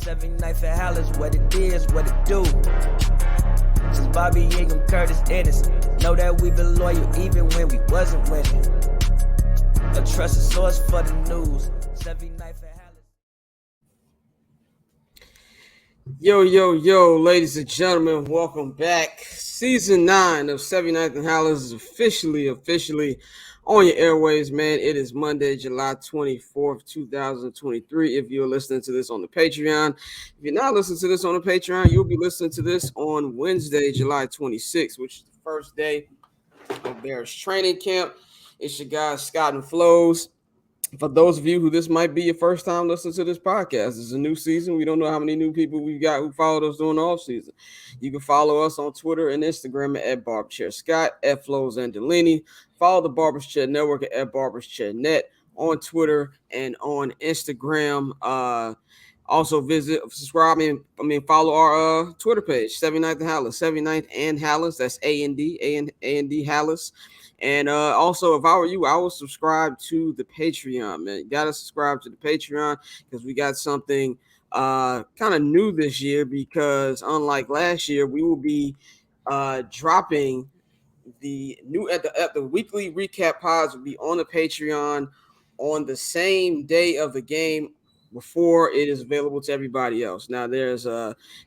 79th Halas, what it is, what it do. Since Bobby Ingram, Curtis Ennis, know that we been loyal even when we wasn't winning. A trusted source for the news. 79th Halas. Yo, ladies and gentlemen, welcome back. Season 9 of 79th Halas is officially on your airways, man. It is Monday, July 24th, 2023. If you're listening to this on the Patreon, if you're not listening to this on the Patreon, you'll be listening to this on Wednesday, July 26th, which is the first day of Bears training camp. It's your guys, Scott and Flows. For those of you who this might be your first time listening to this podcast, it's a new season. We don't know how many new people we got who followed us during the off season. You can follow us on Twitter and Instagram at Barberchair Scott, at Flows and Delaney. Follow the Barberchair Network at Barberchair Net on Twitter and on Instagram. Also subscribe and follow our Twitter page, 79th Halas, 79th and Halas. That's A&D Halas. And also, if I were you, I would subscribe to the Patreon, man. You got to subscribe to the Patreon because we got something kind of new this year because unlike last year, we will be dropping the new at the weekly recap pods will be on the Patreon on the same day of the game before it is available to everybody else. Now, there's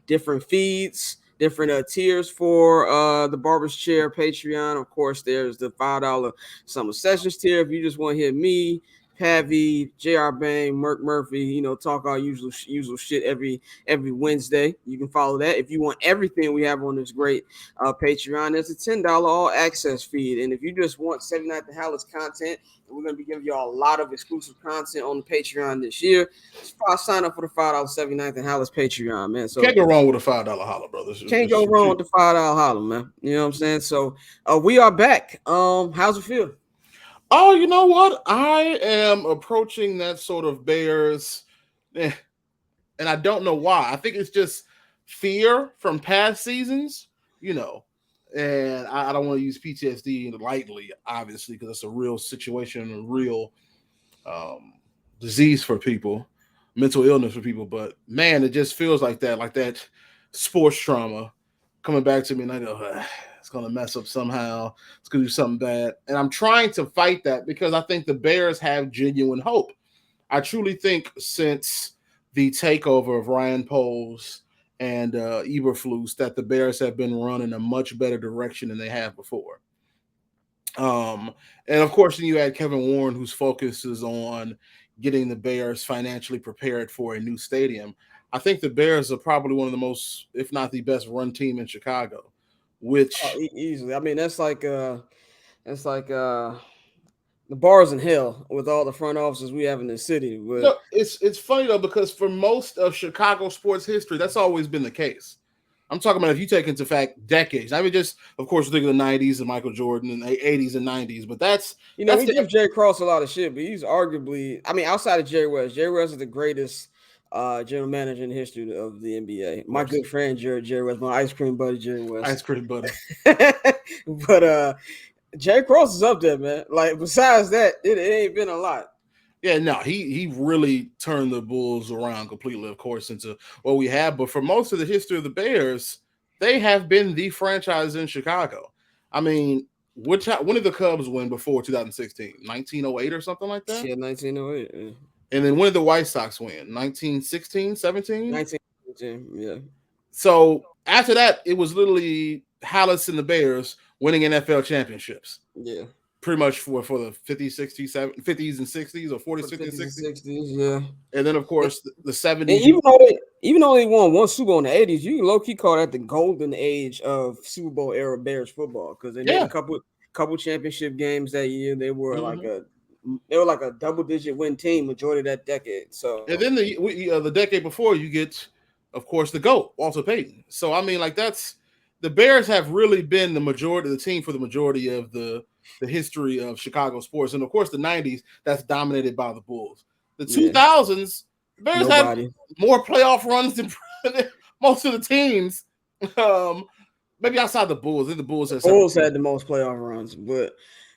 different feeds, different tiers for the Barber's Chair Patreon. Of course, there's the $5 Summer Sessions tier. If you just want to hear me, Pavi, J.R. Bang, Murphy, talk our usual shit every Wednesday. You can follow that. If you want everything we have on this great Patreon, there's a $10 all access feed. And if you just want 79th Halas content, we're going to be giving you all a lot of exclusive content on the Patreon this year. Just sign up for the $5 79th Halas Patreon, man. So can't go wrong with a $5 holla, brother. Can't go wrong with the $5 holla, man. You know what I'm saying? So we are back. How's it feel? Oh, you know what? I am approaching that sort of Bears, and I don't know why. I think it's just fear from past seasons, and I don't want to use PTSD lightly, obviously, because it's a real situation, a real disease for people, mental illness for people. But man, it just feels like that sports trauma coming back to me, and I go, it's going to mess up somehow. It's going to do something bad. And I'm trying to fight that because I think the Bears have genuine hope. I truly think since the takeover of Ryan Poles and Eberflus that the Bears have been run in a much better direction than they have before. And of course, then you add Kevin Warren, whose focus is on getting the Bears financially prepared for a new stadium. I think the Bears are probably one of the most, if not the best run team in Chicago. Which easily, I mean, that's like the bars in hell with all the front offices we have in the city. But it's funny though because for most of Chicago sports history, that's always been the case. I'm talking about if you take into fact decades. I mean, just of course think of the '90s and Michael Jordan and the '80s and '90s, but that's we give Jerry Krause a lot of shit, but he's arguably, I mean, outside of Jerry West is the greatest general manager in the history of the NBA. My good friend Jerry West, my ice cream buddy Jerry West. Ice cream buddy. But Jerry Cross is up there, man. Like besides that, it ain't been a lot. Yeah, no, he really turned the Bulls around completely, of course, into what we have. But for most of the history of the Bears, they have been the franchise in Chicago. I mean, when did the Cubs win before 2016? 1908 or something like that? Yeah, 1908. Yeah. And then when did the White Sox win? 1916, 17? 1917, yeah. So after that, it was literally Halas and the Bears winning NFL championships. Yeah. Pretty much for the 50s, 60s, 50s and 60s or 40s, 50s, 60s, yeah. And then, of course, the 70s. And even though they won one Super Bowl in the 80s, you can low-key call that the golden age of Super Bowl era Bears football because they made a couple championship games that year. They were like a double-digit win team majority of that decade. So, and then the decade before, you get, of course, the GOAT, Walter Payton. So, I mean, like that's the Bears have really been the majority of the team for the majority of the history of Chicago sports. And, of course, the 90s, that's dominated by the Bulls. The 2000s, the Bears had more playoff runs than most of the teams. Maybe outside the Bulls. I think the Bulls had the most playoff runs, but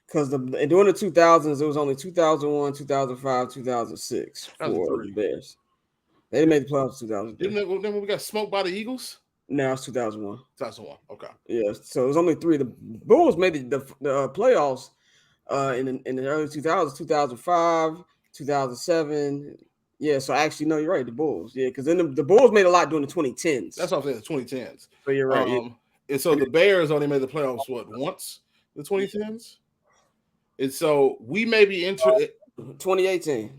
because during the 2000s, it was only 2001, 2005, 2006 for the Bears. They made the playoffs in 2003. Then we got smoked by the Eagles? No, it's 2001. 2001. Okay. Yeah, so it was only 3. The Bulls made the playoffs in the early 2000s, 2005, 2007. Yeah, so actually, no, you're right. The Bulls. Yeah, because then the Bulls made a lot during the 2010s. That's what I'm saying, the 2010s. So you're right. And so the Bears only made the playoffs, once? The 2010s? And so we may be 2018.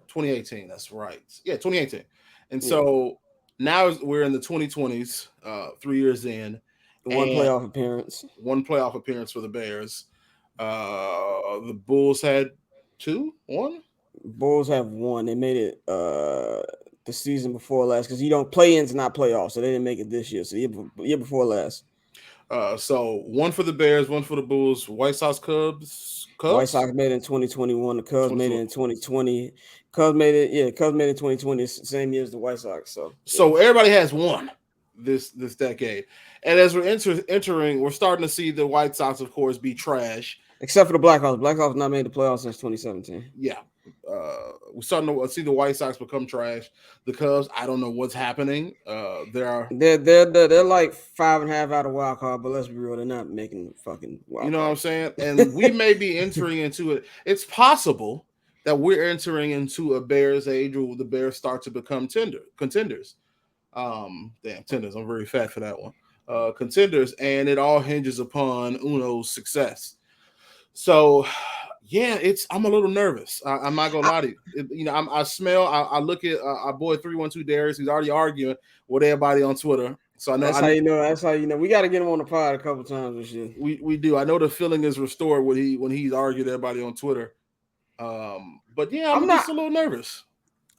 2018, that's right. Yeah, 2018. And so now we're in the 2020s, 3 years in. One playoff appearance. One playoff appearance for the Bears. The Bulls had 1. Bulls have 1. They made it the season before last because you don't play-ins, not playoffs, so they didn't make it this year. So year before last. So 1 for the Bears, 1 for the Bulls. White Sox, Cubs. White Sox made it in 2021. The Cubs made it in 2020. Cubs made it in 2020, same year as the White Sox. So everybody has 1 this decade. And as we're entering, we're starting to see the White Sox, of course, be trash. Except for the Blackhawks. Blackhawks not made the playoffs since 2017. Yeah. We're starting to see the White Sox become trash. The Cubs, I don't know what's happening. They're like 5.5 out of wild card, but let's be real, they're not making fucking wild You know card. what I'm saying? And we may be entering into it. It's possible that we're entering into a Bears age where the Bears start to become contenders. Tenders. I'm very fat for that one. Contenders, and it all hinges upon Uno's success. So, yeah, I'm a little nervous. I'm not gonna lie to you. I look at our boy 312 Darius. He's already arguing with everybody on Twitter. So I know that's how you know. We got to get him on the pod a couple times this year. We do. I know the feeling is restored when he's argued everybody on Twitter. But yeah, I'm just a little nervous.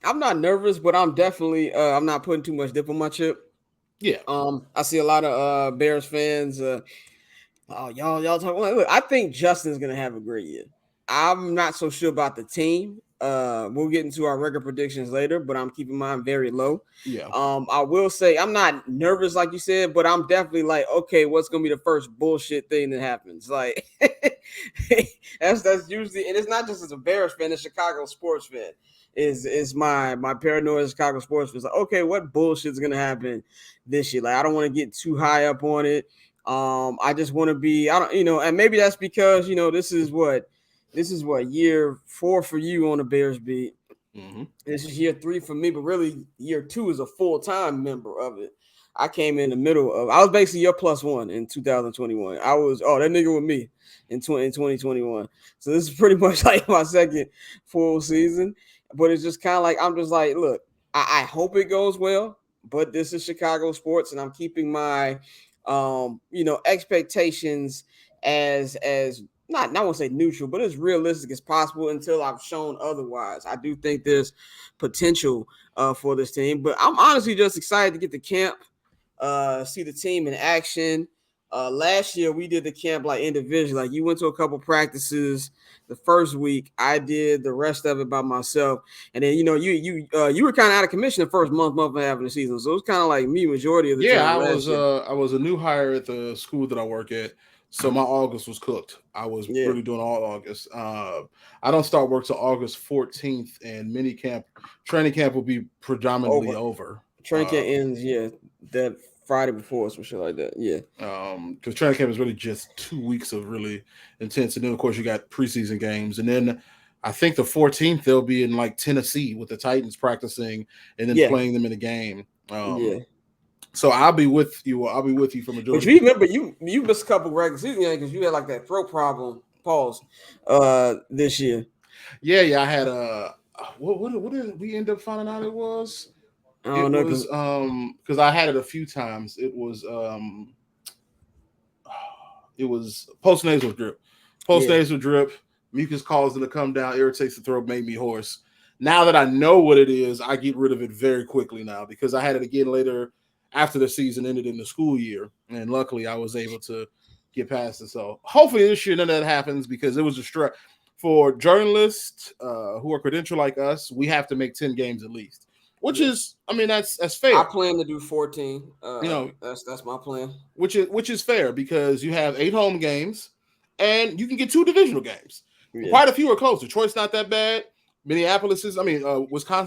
I'm not nervous, but I'm definitely I'm not putting too much dip on my chip. Yeah. I see a lot of Bears fans. Y'all talking. Look, I think Justin's gonna have a great year. I'm not so sure about the team. We'll get into our record predictions later, but I'm keeping mine very low. Yeah. I will say I'm not nervous like you said, but I'm definitely like, okay, what's gonna be the first bullshit thing that happens? Like that's usually, and it's not just as a Bears fan, it's a Chicago sports fan. Is my paranoid Chicago sports fan. Like, okay, what bullshit's gonna happen this year? Like, I don't want to get too high up on it. I just want to be, and maybe that's because this is what year 4 for you on the Bears beat. Mm-hmm. This is year 3 for me, but really year 2 is a full-time member of it. I came in the middle of. I was basically your +1 in 2021. I was that nigga with me in 2021. So this is pretty much like my second full season. But it's just kind of like I'm just like, look, I hope it goes well, but this is Chicago sports, and I'm keeping my expectations as not want to say neutral, but as realistic as possible until I've shown otherwise. I do think there's potential for this team, but I'm honestly just excited to get to camp, see the team in action. Last year we did the camp like individually. Like, you went to a couple practices the first week. I did the rest of it by myself, and then you were kind of out of commission the first month and a half of the season. So it was kind of like me majority of the time. I was a new hire at the school that I work at, so my August was cooked. I was really doing all August. I don't start work till August 14th, and training camp will be predominantly over. Training camp ends that Friday before, some shit like that. Yeah. Because training camp is really just 2 weeks of really intense. And then, of course, you got preseason games. And then I think the 14th, they'll be in like Tennessee with the Titans practicing and then playing them in a game. So I'll be with you. I'll be with you for majority. But you remember, you missed a couple regular season games because you had like that throat problem. This year. Yeah. I had what did we end up finding out it was? I don't know, because I had it a few times. It was postnasal drip. Postnasal drip, mucus causing to come down, irritates the throat, made me hoarse. Now that I know what it is, I get rid of it very quickly now because I had it again later after the season ended in the school year, and luckily I was able to get past it. So hopefully this year none of that happens because it was a stress for journalists who are credentialed like us. We have to make 10 games at least. Which is, I mean, that's fair. I plan to do 14. That's my plan. Which is fair because you have 8 home games, and you can get 2 divisional games. Yeah. Quite a few are close. Detroit's not that bad. Wisconsin's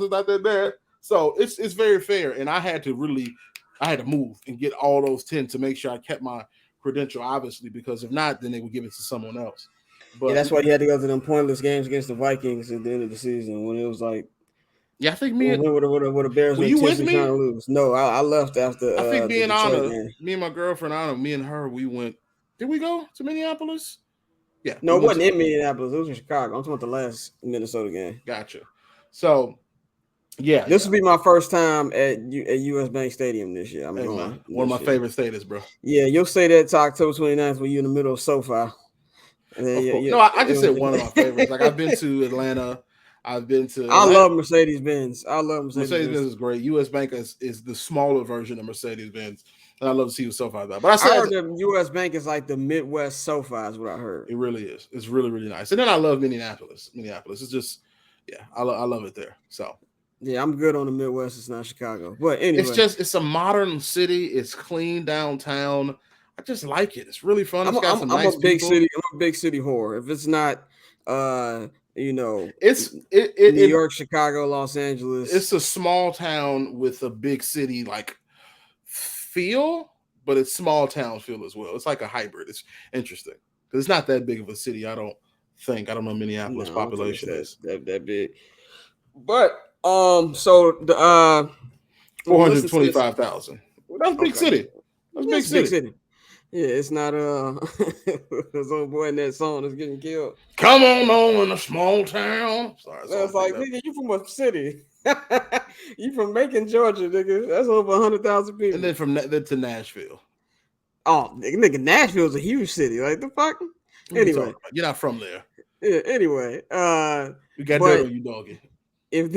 not that bad. So it's very fair. And I had to move and get all those 10 to make sure I kept my credential, obviously, because if not, then they would give it to someone else. Yeah, But that's why you had to go to them pointless games against the Vikings at the end of the season when it was like yeah, I think when the Bears were were you with intentionally trying me? to lose. No, I left after I think the Detroit game. Me and my girlfriend Anna, me and her, we went. Did we go to Minneapolis? Yeah, we No, it went wasn't to. in Minneapolis. It was in Chicago. I'm talking about the last Minnesota game. Gotcha. So yeah, This will be my first time at US Bank Stadium this year. I'm hey man, going one of my this year. favorite states, bro. Yeah, you'll say that to October 29th when you're in the middle of SoFi. And then, Of course. yeah, No, I just said one of my favorites. Like I've been to Atlanta. I've been to I Atlanta. love Mercedes Benz. I love Mercedes Mercedes Benz Benz. is great. US Bank is the smaller version of Mercedes Benz, and I love to see what's so far about. But I I said heard that US Bank is like the Midwest SoFi, is what I heard. it really is. It's really really nice. And then I love Minneapolis. Minneapolis is just yeah, I love it there. So Yeah, I'm good on the Midwest. It's not Chicago. But anyway, it's a modern city. It's clean downtown. I just like it. It's really fun. It's got some I'm nice a big people. city. I'm a big city whore. If it's not, you know, New It York, Chicago, Los Angeles. it's a small town with a big city like feel, but it's small town feel as well. It's like a hybrid. It's interesting because it's not that big of a city. I don't know Minneapolis No, I don't think it's population is that big. But so the when you listen to this, 425,000. That's a big okay, city. That's a yeah, big it's a big city. city. Yeah, it's not this old boy in that song that's getting killed. Come on in a small town. Sorry, that's all That's I'm like, thinking of. nigga, you from a city. You from Macon, Georgia, nigga. That's over 100,000 people. And then from then to Nashville. Oh, nigga, Nashville's a huge city. Like the fuck. What you Anyway, talking about? You're not from there. yeah. Anyway, You got but dirt on you, doggy. if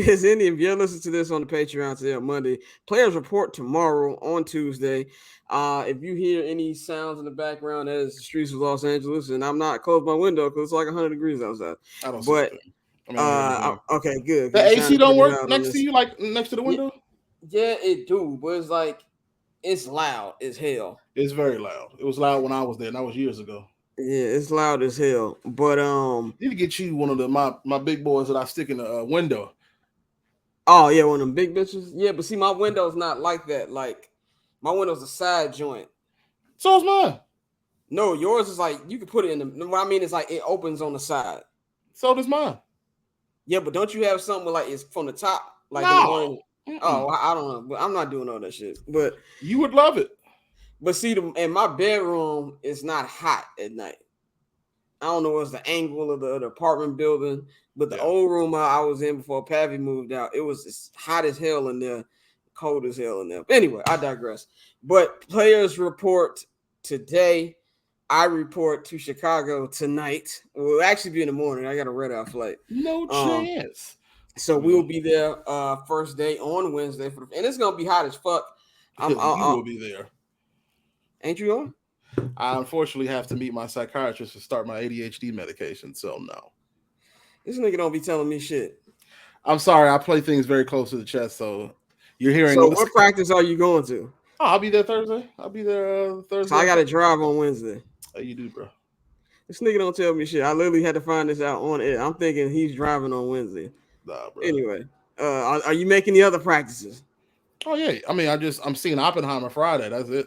you're listening to this on the Patreon today on Monday, players report tomorrow on Tuesday. If you hear any sounds in the background, that is the streets of Los Angeles, and I'm not closed my window because it's like 100 degrees outside. I don't see a But thing. I mean, I hear anything. okay, good. The It AC sounded don't pretty work loud on next to this. you, like next to the window. Yeah, it do, but it's like it's loud as hell. It's very loud. It was loud when I was there, and that was years ago. Yeah, it's loud as hell. But Need to get you one of my big boys that I stick in the window. oh yeah, one of them big bitches. Yeah, but see, my window's not like that. Like my window's a side joint. So is mine. No, yours is like you can put it in the. What I mean is like it opens on the side. So does mine. Yeah, but don't you have something where like it's from the top? Like in the No. morning. Oh, I don't know, but I'm not doing all that shit. But You would love it. see, in my bedroom, it's not hot at night. I don't know what's the angle of the apartment building, but the old room I was in before Pappy moved out, it was hot as hell in there, cold as hell in there. But anyway, I digress. But players report today. I report to Chicago tonight. We'll actually be in the morning. I got a red eye flight. No chance. So we'll be there first day on Wednesday and it's gonna be hot as fuck. You will be there. Ain't you on? I unfortunately have to meet my psychiatrist to start my ADHD medication, so no. This nigga don't be telling me shit. I'm sorry, I play things very close to the chest, so you're hearing. So what practice are you going to? Oh, I'll be there Thursday. I'll be there Thursday. So I got to drive on Wednesday. Oh, you do, bro. This nigga don't tell me shit. I literally had to find this out on it. I'm thinking he's driving on Wednesday. Nah, bro. Anyway, are you making the other practices? Oh yeah, I mean, I'm seeing Oppenheimer Friday. That's it. What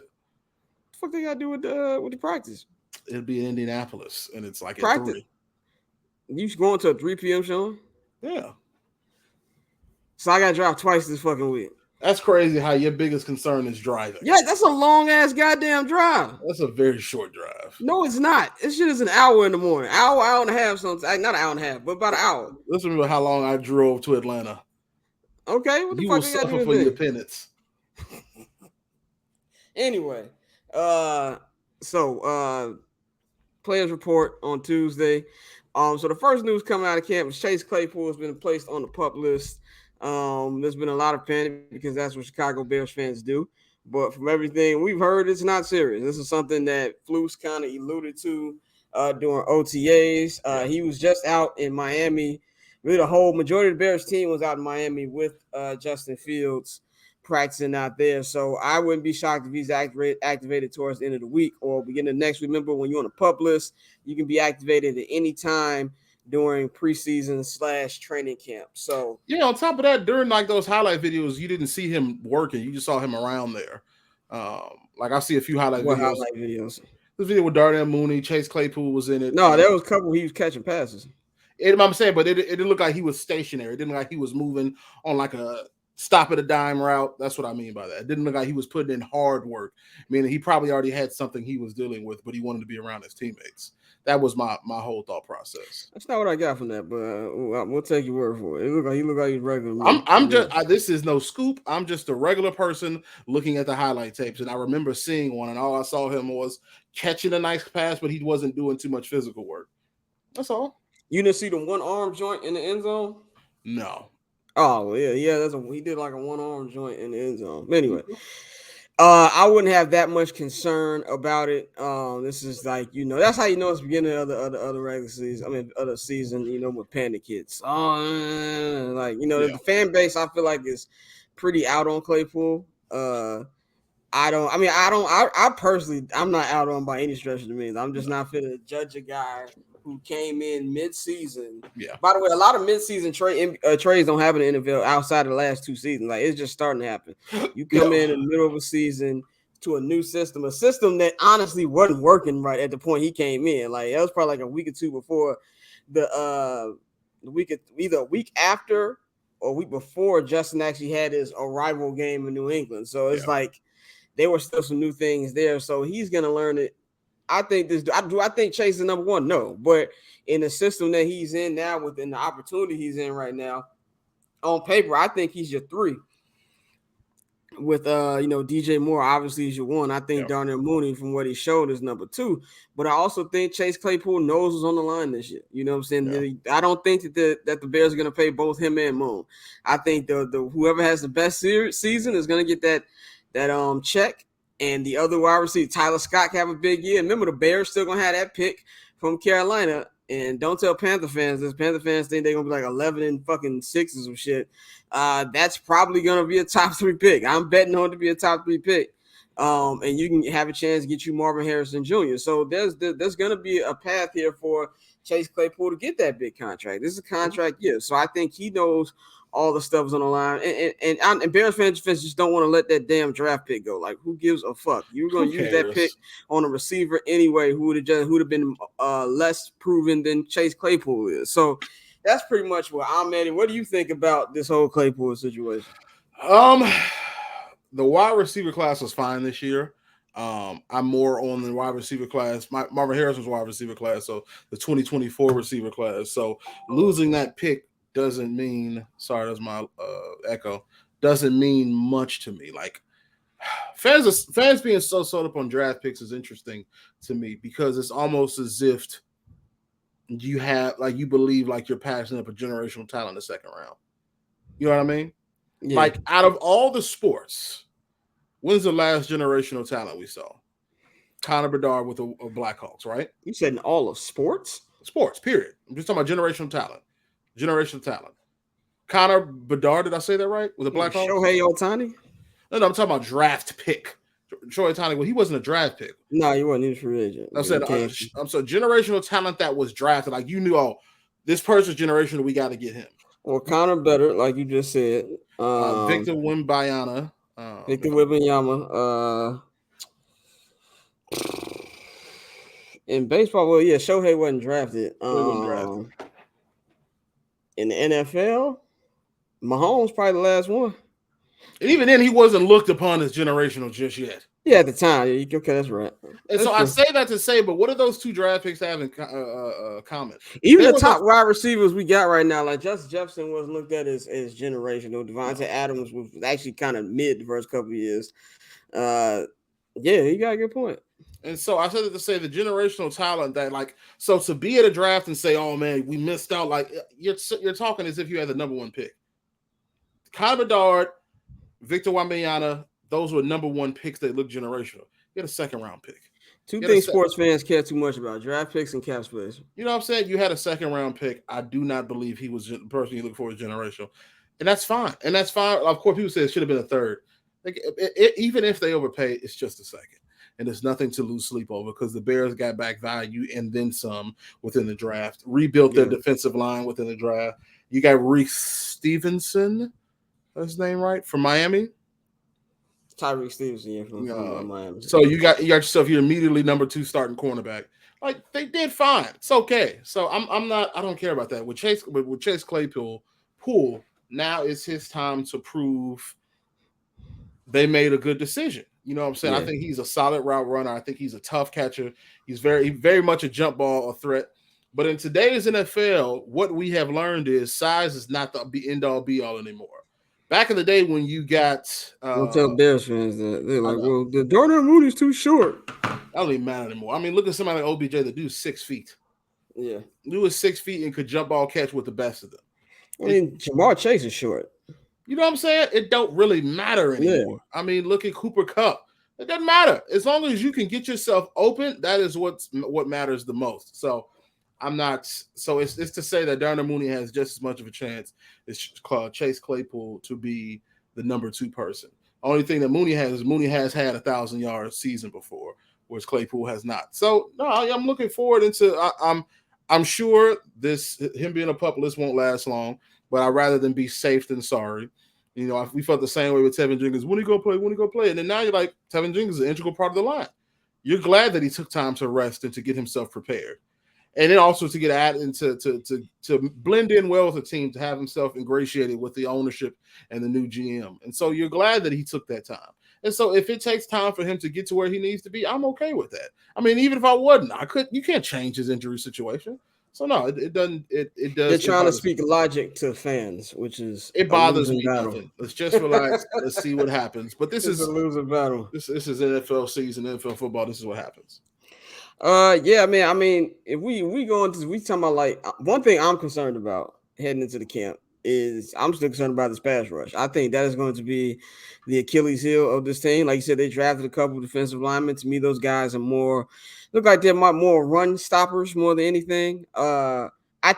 the fuck they got to do with the practice? It'll be in Indianapolis, and it's like practice. At 3. You going to a 3 p.m. show? Yeah. So I got to drive twice this fucking week. That's crazy how your biggest concern is driving. Yeah, that's a long ass goddamn drive. That's a very short drive. No, it's not. This shit is an hour in the morning. Hour and a half sometimes. Not an hour and a half, but about an hour. Listen to how long I drove to Atlanta. Okay, what the you fuck will suffer for your penance. Anyway, so players report on Tuesday. So the first news coming out of camp is Chase Claypool has been placed on the PUP list. There's been a lot of panic because that's what Chicago Bears fans do. But from everything we've heard, it's not serious. This is something that Flus kind of alluded to during OTAs. He was just out in Miami. Really, the whole majority of the Bears team was out in Miami with Justin Fields practicing out there. So I wouldn't be shocked if he's activated towards the end of the week or beginning of next week. Remember, when you're on a PUP list, you can be activated at any time during preseason / training camp. So yeah, on top of that, during like those highlight videos, you didn't see him working. You just saw him around there. Like I see a few highlight what videos. highlight videos? This video with Darnell Mooney, Chase Claypool was in it. No, there was a couple he was catching passes. I'm saying, but it didn't look like he was stationary. It didn't look like he was moving on like a stop at a dime route. That's what I mean by that. It didn't look like he was putting in hard work, meaning he probably already had something he was dealing with, but he wanted to be around his teammates. That was my whole thought process. That's not what I got from that, but we'll take your word for it. He looked like he's regular. I'm just this is no scoop. I'm just a regular person looking at the highlight tapes, and I remember seeing one, and all I saw him was catching a nice pass, but he wasn't doing too much physical work. That's all. You didn't see the one arm joint in the end zone? No. Oh yeah, he did like a one arm joint in the end zone. Anyway, I wouldn't have that much concern about it. This is like that's how it's beginning of the regular season. I mean, other season. With Panic Kids. The fan base I feel like is pretty out on Claypool. I personally, I'm not out on by any stretch of the means. I'm just not fit to judge a guy who came in mid-season. Yeah. By the way, a lot of mid-season trades don't happen in the NFL outside of the last two seasons. Like, it's just starting to happen. You come in the middle of a season to a new system, a system that honestly wasn't working right at the point he came in. Like, that was probably like a week or two before the either a week after or a week before Justin actually had his arrival game in New England. So it's like there were still some new things there. So he's gonna learn it. I think I think Chase is number one. No, but in the system that he's in now, within the opportunity he's in right now, on paper, I think he's your three. With DJ Moore, obviously is your one. I think Darnell Mooney, from what he showed, is number two. But I also think Chase Claypool knows what's on the line this year. You know what I'm saying? Yeah. I don't think that the Bears are going to pay both him and Moon. I think the whoever has the best season is going to get that check. And the other wide receiver, Tyler Scott, can have a big year. Remember, the Bears still going to have that pick from Carolina. And don't tell Panther fans this. Panther fans think they're going to be like 11-6 or some shit. That's probably going to be a top 3 pick. I'm betting on it to be a top 3 pick. And you can have a chance to get you Marvin Harrison Jr. So there's going to be a path here for Chase Claypool to get that big contract. This is a contract year. So I think he knows all the stuff is on the line. And Bears fans just don't want to let that damn draft pick go. Like, who gives a fuck? You're going to use that pick on a receiver anyway who would have been less proven than Chase Claypool is. So that's pretty much where I'm at. What do you think about this whole Claypool situation? The wide receiver class was fine this year. I'm more on the wide receiver class. Marvin Harrison's wide receiver class, so the 2024 receiver class. So losing that pick doesn't mean, sorry, that's my echo, doesn't mean much to me. Like, fans being so sold up on draft picks is interesting to me because it's almost as if you have, like, you believe like you're passing up a generational talent in the second round. You know what I mean? Yeah. Like, out of all the sports, when's the last generational talent we saw? Connor Bedard with the Blackhawks, right? You said in all of sports? Sports, period. I'm just talking about generational talent. Generational talent. Connor Bedard, did I say that right? With the Blackhawks? Shohei Ohtani? No, I'm talking about draft pick. Shohei Ohtani, well, he wasn't a draft pick. No, he wasn't. He was free agent. I said, I'm so generational talent that was drafted. Like, you knew, this person's generational, we got to get him. Well, Connor better, like you just said. Victor Wembanyama. Victor Wembanyama. In baseball, well, yeah, Shohei wasn't drafted. In the NFL, Mahomes probably the last one. And even then, he wasn't looked upon as generational just yet. Yeah, at the time. Yeah, okay, that's right. And so I say that to say, but what do those two draft picks have in common? Even the top wide receivers we got right now, like Justin Jefferson wasn't looked at as generational. Devontae Adams was actually kind of mid the first couple of years. Yeah, you got a good point. And so I said it to say the generational talent that, like, so to be at a draft and say, oh man, we missed out, like, you're talking as if you had the number one pick. Connor Bedard, Victor Wembanyama, those were number one picks that look generational. You had a second round pick. Two things sports fans care too much about: draft picks and cap space. You know what I'm saying? You had a second round pick. I do not believe he was the person you look for as generational. And that's fine. Of course, people say it should have been a third. Like, even if they overpay, it's just a second. and there's nothing to lose sleep over because the Bears got back value and then some within the draft. Rebuilt their defensive line within the draft. You got Reese Stevenson, that's his name right, from Miami. Tyreek Stevenson from Miami. So you got yourself your immediately number 2 starting cornerback. Like they did fine. It's okay. So I don't care about that. With Chase Claypool, now it's his time to prove they made a good decision. You know what I'm saying? Yeah. I think he's a solid route runner. I think he's a tough catcher. He's very much a jump ball threat. But in today's NFL, what we have learned is size is not the end all be all anymore. Back in the day when you got don't tell Bears fans that they're like, well, the Darnell Mooney's too short. That don't even matter anymore. I mean, look at somebody like OBJ that do 6 feet. Yeah. Dude was 6 feet and could jump ball catch with the best of them. I mean, Jamar Chase is short. You know what I'm saying? It don't really matter anymore. Yeah. I mean, look at Cooper Kupp. It doesn't matter. As long as you can get yourself open, that is what matters the most. So I'm not. So it's to say that Darnell Mooney has just as much of a chance as Chase Claypool to be the number 2 person. Only thing that Mooney has is Mooney has had 1,000-yard season before, whereas Claypool has not. So no, I'm looking forward into. I'm sure him being a pup list won't last long, but I'd rather than be safe than sorry. You know, we felt the same way with Tevin Jenkins. When he go play? And then now you're like, Tevin Jenkins is an integral part of the line. You're glad that he took time to rest and to get himself prepared. And then also to get added and to blend in well with the team, to have himself ingratiated with the ownership and the new GM. And so you're glad that he took that time. And so if it takes time for him to get to where he needs to be, I'm okay with that. I mean, even if I wasn't, you can't change his injury situation. So no, it doesn't. It does. They're trying to speak logic to fans, which is it bothers me nothing. Let's just relax. Let's see what happens. But this is a losing battle. This is NFL season, NFL football. This is what happens. Yeah, man. I mean, if we go into we talking about like one thing I'm concerned about heading into the camp is I'm still concerned about this pass rush. I think that is going to be the Achilles heel of this team. Like you said, they drafted a couple of defensive linemen. To me, those guys are look like they're more run stoppers more than anything. I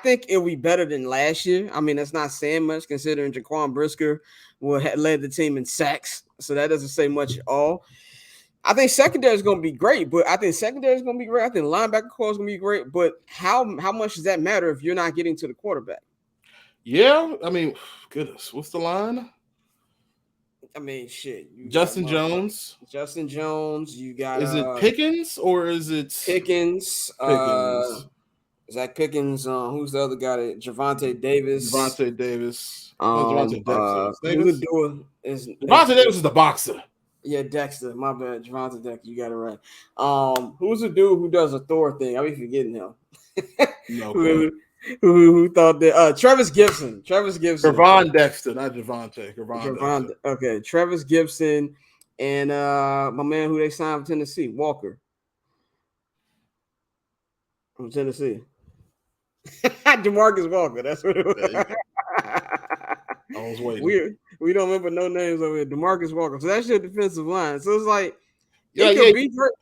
think it'll be better than last year. I mean, that's not saying much considering Jaquan Brisker led the team in sacks, so that doesn't say much at all. I think secondary is going to be great, but I think linebacker core is going to be great. But how much does that matter if you're not getting to the quarterback? Yeah, I mean, goodness, what's the line? I mean, shit. Justin Jones. You got. Is it Pickens or is it Pickens? Zach Pickens. Who's the other guy? Javonte Davis. Javonte Davis. Javonte Davis is the boxer. Yeah, Dexter. My bad. Javonte Dexter. You got it right. Who's the dude who does a Thor thing? I be forgetting him. No. Who thought that? Travis Gibson. Gervon Dexter, not Javonte. Gervon. Okay. Travis Gibson and my man who they signed from Tennessee, Walker. From Tennessee. DeMarcus Walker. That's what it was. I was waiting. We don't remember no names over here. DeMarcus Walker. So that's your defensive line. So it's like it could be great.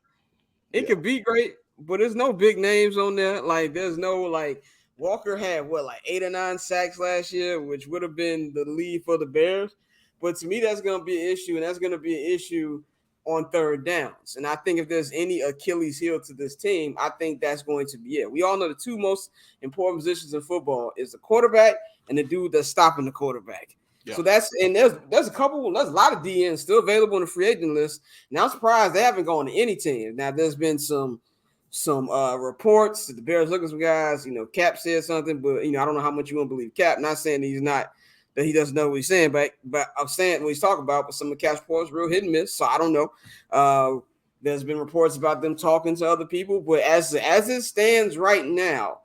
It could be great, but there's no big names on there. Like there's no like Walker had 8 or 9 sacks last year, which would have been the lead for the Bears. But to me, that's going to be an issue, and that's going to be an issue on third downs. And I think if there's any Achilles heel to this team, I think that's going to be it. We all know the 2 most important positions in football is the quarterback and the dude that's stopping the quarterback. Yeah. So there's a lot of DNs still available on the free agent list. And I'm surprised they haven't gone to any team. Now there's been some reports that the Bears looking for guys. Cap said something, but I don't know how much you want to believe Cap. Not saying that he doesn't know what he's saying, but I'm saying what he's talking about. But some of Cap's reports real hit and miss, so I don't know. There's been reports about them talking to other people, but as it stands right now,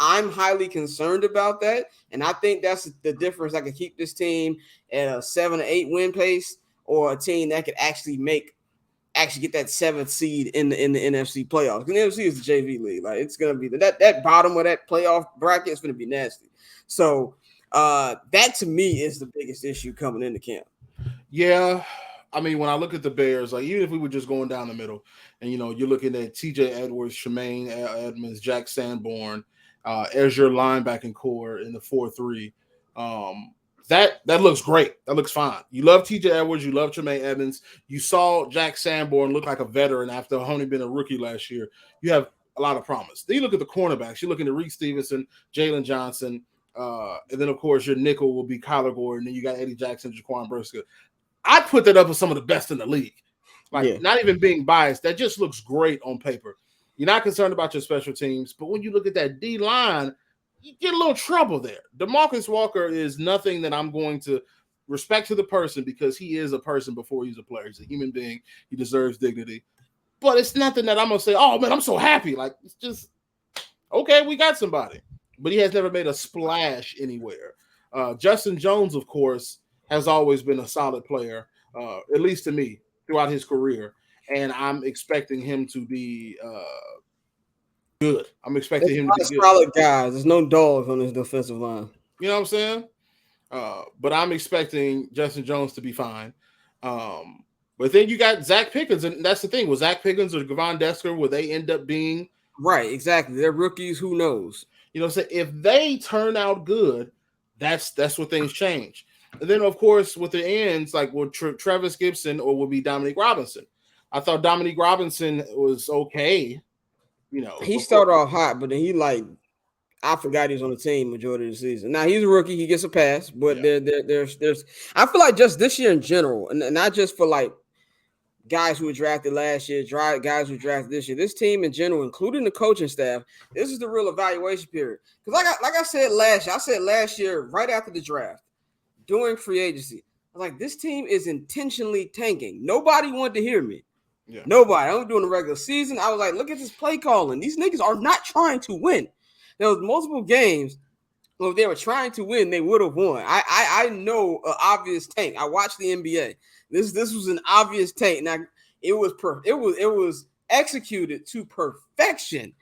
I'm highly concerned about that, and I think that's the difference. I could keep this team at a 7 or 8 win pace, or a team that could actually get that 7th seed in the NFC playoffs. The NFC is the JV league. Like it's gonna be that bottom of that playoff bracket is gonna be nasty. So that to me is the biggest issue coming into camp. Yeah. I mean, when I look at the Bears, like even if we were just going down the middle and, you're looking at TJ Edwards, Tremaine Edmonds, Jack Sanborn, as your linebacking core in the 4-3, that looks great. That looks fine. You love TJ Edwards. You love Tremaine Evans. You saw Jack Sanborn look like a veteran after only been a rookie last year. You have a lot of promise. Then you look at the cornerbacks. You're looking at Reek Stevenson, Jalen Johnson, and then, of course, your nickel will be Kyler Gordon. Then you got Eddie Jackson, Jaquan Brisker. I'd put that up with some of the best in the league. Like, not even being biased, that just looks great on paper. You're not concerned about your special teams, but when you look at that D-line, you get a little trouble there. DeMarcus Walker is nothing that I'm going to respect to the person because he is a person before he's a player. He's a human being. He deserves dignity. But it's nothing that I'm going to say, oh, man, I'm so happy. Like, it's just, okay, we got somebody. But he has never made a splash anywhere. Justin Jones, of course, has always been a solid player, at least to me, throughout his career. And I'm expecting him to be good. I'm expecting him to be good. Solid guys. There's no dogs on this defensive line. You know what I'm saying? But I'm expecting Justin Jones to be fine. But then you got Zach Pickens, and that's the thing. With Zach Pickens or Gavon Desker, will they end up being right? Exactly. They're rookies. Who knows? You know what I'm saying? If they turn out good, that's where things change. And then, of course, with the ends, like with Travis Gibson or will be Dominique Robinson. I thought Dominique Robinson was okay. You know, he started off hot, but then I forgot he was on the team majority of the season. Now he's a rookie; he gets a pass, but there's. I feel like just this year in general, and not just for like guys who were drafted last year, guys who were drafted this year. This team in general, including the coaching staff, this is the real evaluation period. Because like I said last year, right after the draft, during free agency, I was like, this team is intentionally tanking. Nobody wanted to hear me. Yeah. Nobody. I'm doing the regular season. I was like, look at this play calling. These niggas are not trying to win. There was multiple games. Well, if they were trying to win, they would have won. I know an obvious tank. I watched the NBA. This was an obvious tank. Now it was executed to perfection.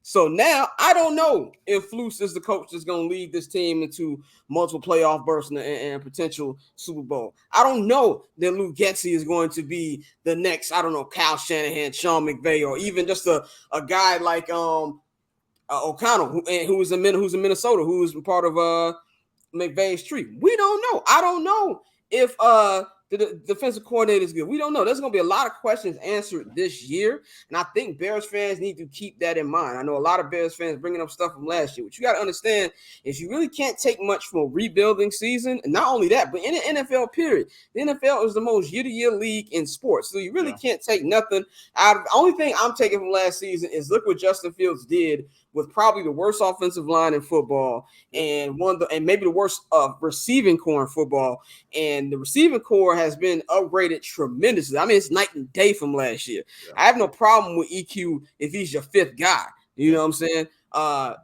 So now I don't know if Flus is the coach that's going to lead this team into multiple playoff bursts and potential Super Bowl. I don't know that Lou Getsy is going to be the next, I don't know, Kyle Shanahan, Sean McVay, or even just a guy like O'Connell, who's in Minnesota, who's part of McVay's tree. We don't know. I don't know if the defensive coordinator is good. We don't know. There's going to be a lot of questions answered this year, and I think Bears fans need to keep that in mind. I know a lot of Bears fans bringing up stuff from last year. What you got to understand is you really can't take much from a rebuilding season, and not only that, but in the NFL period, the NFL is the most year-to-year league in sports, so you really can't take nothing out of. The only thing I'm taking from last season is look what Justin Fields did with probably the worst offensive line in football and maybe the worst receiving core in football. And the receiving core has been upgraded tremendously. I mean, it's night and day from last year. Yeah. I have no problem with EQ if he's your fifth guy. You know what I'm saying?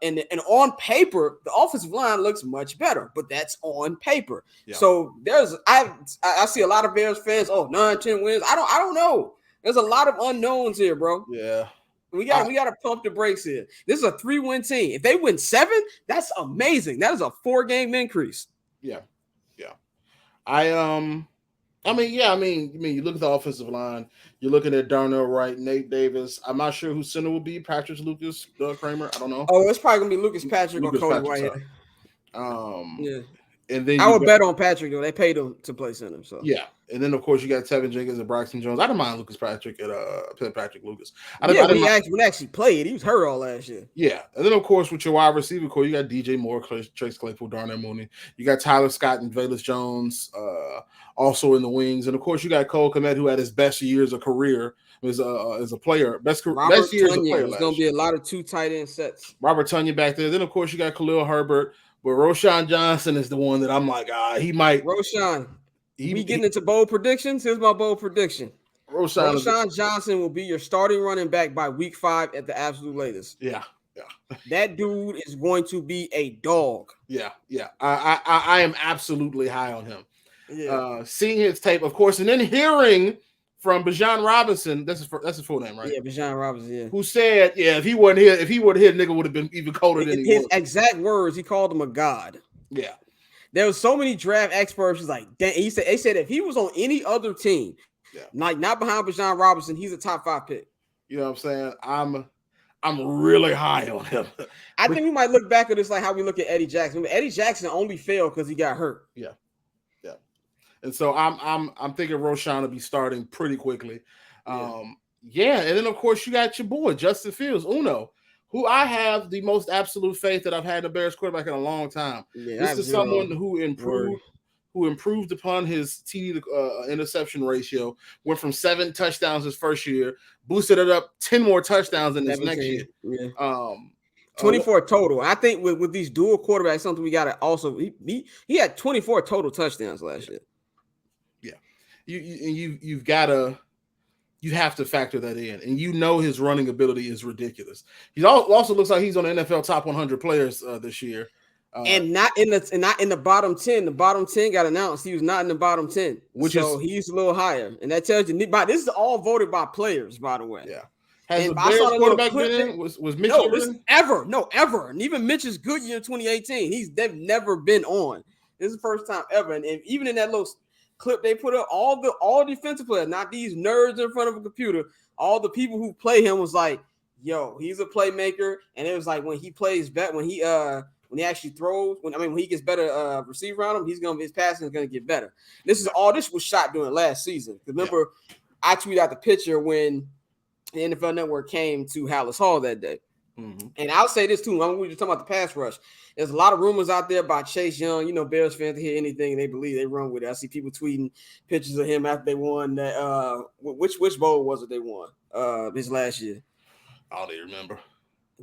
And on paper, the offensive line looks much better, but that's on paper. Yeah. So I see a lot of Bears fans, 9-10 wins. I don't know. There's a lot of unknowns here, bro. Yeah. We got to pump the brakes here. This is a 3-win team. If they win 7, that's amazing. That is a 4-game increase. Yeah. I mean, you look at the offensive line. You're looking at Darnell Wright, Nate Davis. I'm not sure who center will be. Patrick Lucas, Doug Kramer. I don't know. Oh, it's probably gonna be Lucas Patrick or Cody Whitehead. Yeah. And then I would bet on Patrick though. They paid him to play center. So yeah. And then of course you got Tevin Jenkins and Braxton Jones. I don't mind Lucas Patrick at Patrick Lucas. When he actually played, he was hurt all last year. Yeah. And then of course with your wide receiver core, you got DJ Moore, Trace Claypool, Darnell Mooney. You got Tyler Scott and Velus Jones also in the wings. And of course you got Cole Kmet, who had his best years of career as a player. Best years as a player. There's gonna be a lot of 2 tight end sets. Robert Tonyan back there. Then of course you got Khalil Herbert. But Roshan Johnson is the one that I'm like, he might. Roshan. We getting into bold predictions? Here's my bold prediction. Roshan Johnson will be your starting running back by week 5 at the absolute latest. Yeah. That dude is going to be a dog. Yeah. I am absolutely high on him. Yeah. Seeing his tape, of course, and then hearing from Bijan Robinson, that's his full name, right? Yeah, Bijan Robinson, yeah. Who said, if he wasn't here, nigga would have been even colder than he was. His exact words, he called him a god. Yeah. There was so many draft experts who's like, they said if he was on any other team, like not behind Bijan Robinson, he's a top 5 pick. You know what I'm saying? I'm really high on him. I think we might look back at this like how we look at Eddie Jackson. Eddie Jackson only failed because he got hurt. Yeah. And so I'm thinking Roshan will be starting pretty quickly. Yeah. Yeah, and then of course you got your boy Justin Fields, Uno, who I have the most absolute faith that I've had in the Bears quarterback in a long time. Yeah, I This have is zero someone who improved upon his TD to interception ratio, went from 7 touchdowns his first year, boosted it up 10 more touchdowns in his next year. 17. Yeah. 24 total. I think with these dual quarterbacks, something we got to also he had 24 total touchdowns last year. Yeah, you have to factor that in, and his running ability is ridiculous. He also looks like he's on the NFL top 100 players this year, and not in the bottom 10. The bottom 10 got announced. He was not in the bottom 10, he's a little higher, and that tells you. This is all voted by players, by the way. Yeah. Has the Bears quarterback been in? Was Mitch ever? No, ever. And even Mitch's good year in 2018, they've never been on. This is the first time ever. And even in that little clip they put up, all defensive players, not these nerds in front of a computer, all the people who play him was like, yo, he's a playmaker. And it was like when he plays better, when he actually throws, when he gets better receiver on him, his passing is gonna get better. This was shot during last season. Remember, I tweeted out the picture when the NFL Network came to Halas Hall that day. Mm-hmm. And I'll say this too. We were just talking about the pass rush. There's a lot of rumors out there about Chase Young. Bears fans hear anything they believe they run with it. I see people tweeting pictures of him after they won that. Which bowl was it they won this last year? I don't even remember.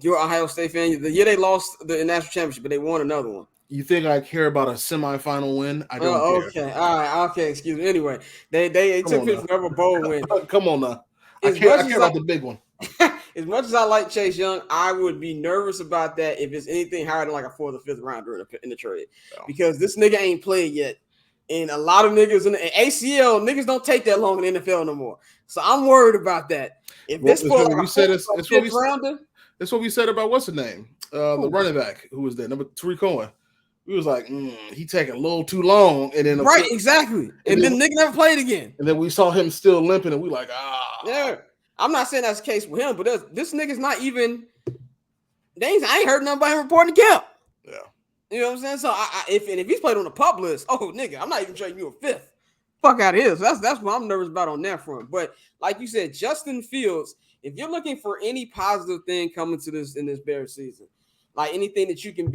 You're an Ohio State fan. The year they lost the national championship, but they won another one. You think I care about a semifinal win? I don't care. Okay, all right, okay. Excuse me. Anyway, they took pictures of every bowl win. Come on now. I care about the big one. As much as I like Chase Young, I would be nervous about that if it's anything higher than like a 4th or 5th rounder in the trade. Oh. Because this nigga ain't played yet. And a lot of niggas in the ACL, niggas don't take that long in the NFL no more. So I'm worried about that. If this for like rounder. That's what we said about what's the name? The running back who was there, number Tariq Cohen. We was like, he taking a little too long. And then exactly. And then nigga never played again. And then we saw him still limping, and we like, Yeah. I'm not saying that's the case with him, but this nigga's not even. I ain't heard nothing about him reporting to camp. Yeah. You know what I'm saying? So if he's played on the pup list, nigga, I'm not even trading you a 5th. Fuck out of here. So that's what I'm nervous about on that front. But like you said, Justin Fields, if you're looking for any positive thing coming to this in this Bears season, like anything that you can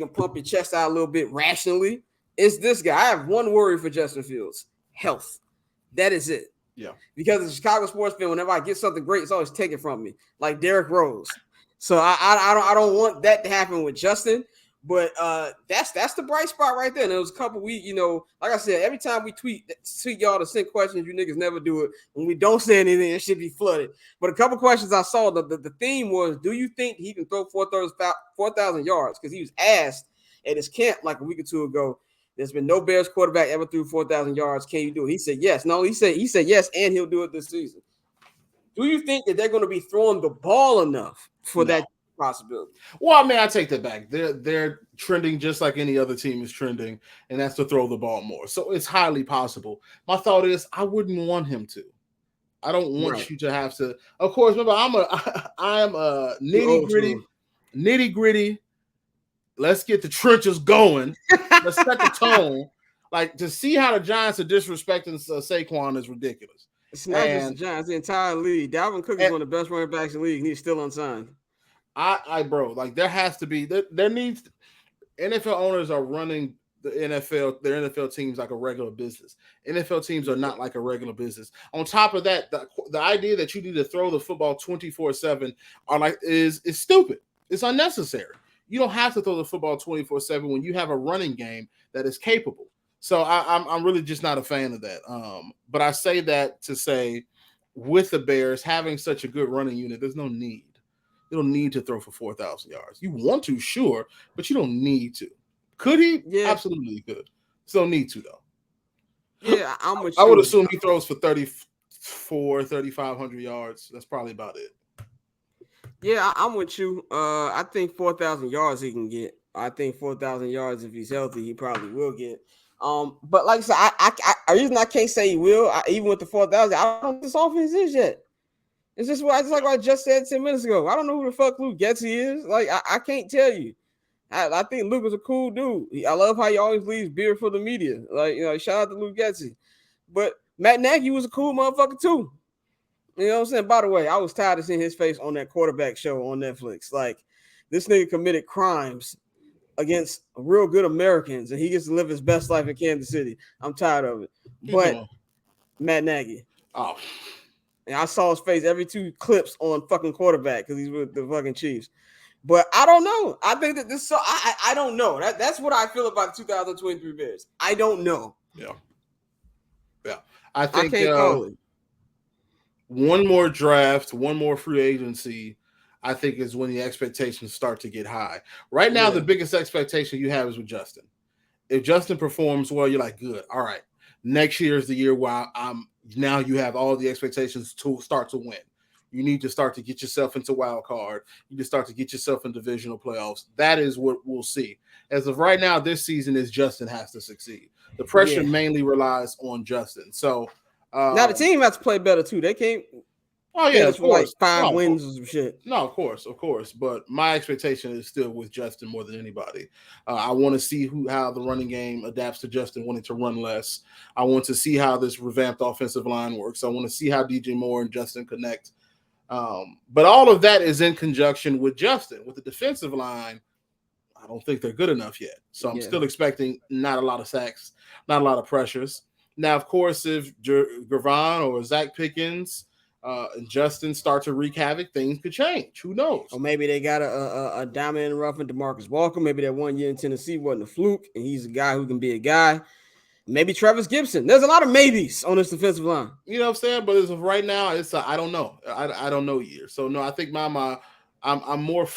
pump your chest out a little bit rationally, it's this guy. I have one worry for Justin Fields: health. That is it. Yeah. Because as a Chicago sports fan, whenever I get something great, it's always taken from me, like Derrick Rose. So I don't want that to happen with Justin. But that's the bright spot right there. And there was a couple weeks, like I said, every time we tweet y'all to send questions, you niggas never do it. When we don't say anything, it should be flooded. But a couple questions I saw, the theme was, do you think he can throw 4,000 yards? Because he was asked at his camp like a week or two ago. There's been no Bears quarterback ever threw 4,000 yards. Can you do it? He said yes. No, he said yes, and he'll do it this season. Do you think that they're going to be throwing the ball enough for that possibility? Well, I take that back. They're trending just like any other team is trending, and that's to throw the ball more. So it's highly possible. My thought is I wouldn't want him to. I don't want you to have to. Of course, remember I'm a nitty gritty. Let's get the trenches going. Let's set the tone. Like, to see how the Giants are disrespecting Saquon is ridiculous. It's not just the Giants, the entire league. Dalvin Cook is one of the best running backs in the league, and he's still unsigned. Bro, like there has to be there needs NFL owners are running their NFL teams like a regular business. NFL teams are not like a regular business. On top of that, the idea that you need to throw the football 24/7 is stupid. It's unnecessary. You don't have to throw the football 24/7 when you have a running game that is capable. So I'm really just not a fan of that. But I say that to say, with the Bears having such a good running unit, there's no need. You don't need to throw for 4,000 yards. You want to, sure, but you don't need to. Could he? Yeah. Absolutely could. Still need to, though. Yeah, I'm with you. I would assume he throws for 3,500 yards. That's probably about it. Yeah, I'm with you. I think 4,000 yards he can get. I think 4,000 yards, if he's healthy, he probably will get. But like I said, I reason I can't say he will, even with the 4,000, I don't know what this offense is yet. It's just like what I just said 10 minutes ago. I don't know who the fuck Luke Getsy is. Like, I can't tell you. I think Luke was a cool dude. I love how he always leaves beer for the media. Like, shout out to Luke Getzey. But Matt Nagy was a cool motherfucker too. You know what I'm saying? By the way, I was tired of seeing his face on that quarterback show on Netflix. Like, this nigga committed crimes against real good Americans, and he gets to live his best life in Kansas City. I'm tired of it. But Matt Nagy. Oh. And I saw his face every 2 clips on fucking quarterback because he's with the fucking Chiefs. But I don't know. I think that this. So I don't know. That's what I feel about the 2023 Bears. I don't know. Yeah. I think I can't call it. One more draft, one more free agency, I think is when the expectations start to get high. Right now, the biggest expectation you have is with Justin. If Justin performs well, you're like, good. All right. Next year is the year where now you have all the expectations to start to win. You need to start to get yourself into wild card. You need to start to get yourself in divisional playoffs. That is what we'll see. As of right now, this season is Justin has to succeed. The pressure mainly relies on Justin. So now the team has to play better too. They can't. Oh yeah, of course. Like 5 wins or some shit. No, of course. But my expectation is still with Justin more than anybody. I want to see how the running game adapts to Justin wanting to run less. I want to see how this revamped offensive line works. I want to see how DJ Moore and Justin connect. But all of that is in conjunction with Justin. With the defensive line, I don't think they're good enough yet. So I'm still expecting not a lot of sacks, not a lot of pressures. Now, of course, if Gravon or Zach Pickens and Justin start to wreak havoc, things could change. Who knows? Or maybe they got a diamond in the rough in DeMarcus Walker. Maybe that 1 year in Tennessee wasn't a fluke, and he's a guy who can be a guy. Maybe Travis Gibson. There's a lot of maybes on this defensive line. You know what I'm saying? But as of right now, it's I don't know. I don't know year. So no, I think I'm more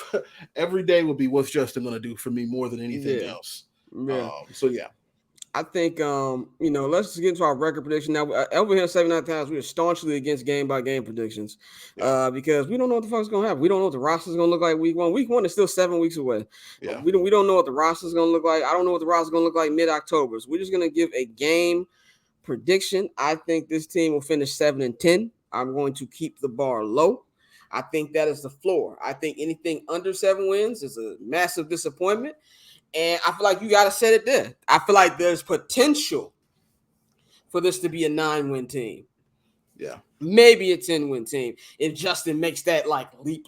every day would be what's Justin going to do for me more than anything else. Yeah. So yeah. I think, let's just get into our record prediction. Now, over here at 79th Halas, we are staunchly against game-by-game predictions because we don't know what the fuck's going to happen. We don't know what the roster is going to look like week 1. Week 1 is still 7 weeks away. Yeah. We don't know what the roster is going to look like. I don't know what the roster is going to look like mid-October. So we're just going to give a game prediction. I think this team will finish 7-10. I'm going to keep the bar low. I think that is the floor. I think anything under 7 wins is a massive disappointment. And I feel like you got to set it there. I feel like there's potential for this to be a 9-win team. Yeah. Maybe a 10-win team if Justin makes that like leap.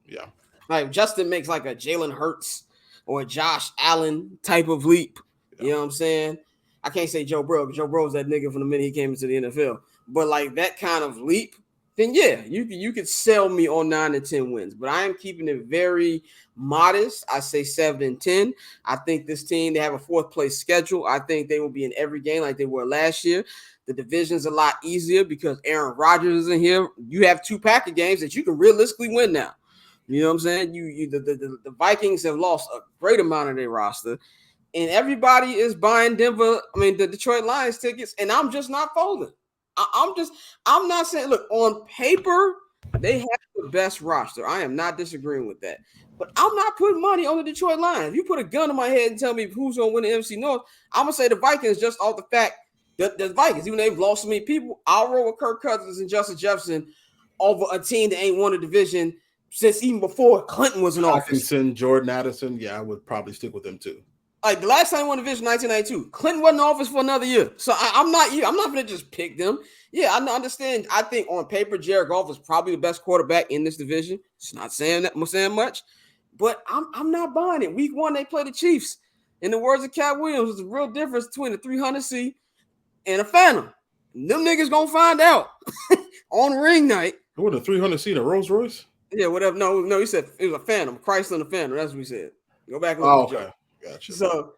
Yeah. Like Justin makes like a Jalen Hurts or a Josh Allen type of leap. Yeah. You know what I'm saying? I can't say Joe Burrow because Joe Burrow's that nigga from the minute he came into the NFL. But like that kind of leap, then yeah, you could sell me on 9 to 10 wins. But I am keeping it very modest. I say 7-10. I think this team, they have a 4th place schedule. I think they will be in every game like they were last year. The division's a lot easier because Aaron Rodgers isn't here. You have 2 Packer games that you can realistically win now. You know what I'm saying? The Vikings have lost a great amount of their roster. And everybody is buying the Detroit Lions tickets, and I'm just not folding. I'm not saying, look, on paper, they have the best roster. I am not disagreeing with that. But I'm not putting money on the Detroit Lions. If you put a gun in my head and tell me who's going to win the NFC North, I'm going to say the Vikings just off the fact that the Vikings, even though they've lost so many people, I'll roll with Kirk Cousins and Justin Jefferson over a team that ain't won a division since even before Clinton was in office. Hawkinson, Jordan Addison, yeah, I would probably stick with them too. Like the last time they won the division, 1992, Clinton wasn't in office for another year. So I'm not going to just pick them. Yeah, I understand. I think on paper, Jared Goff is probably the best quarterback in this division. It's not saying much, but I'm not buying it. Week 1, they play the Chiefs. In the words of Cat Williams, there's a real difference between a 300C and a Phantom. Them niggas gonna find out on ring night. What, a 300C in a Rolls Royce? Yeah, whatever. No, he said it was a Phantom, Chrysler and a Phantom. That's what he said. Go back and look at the okay. joke. Gotcha. So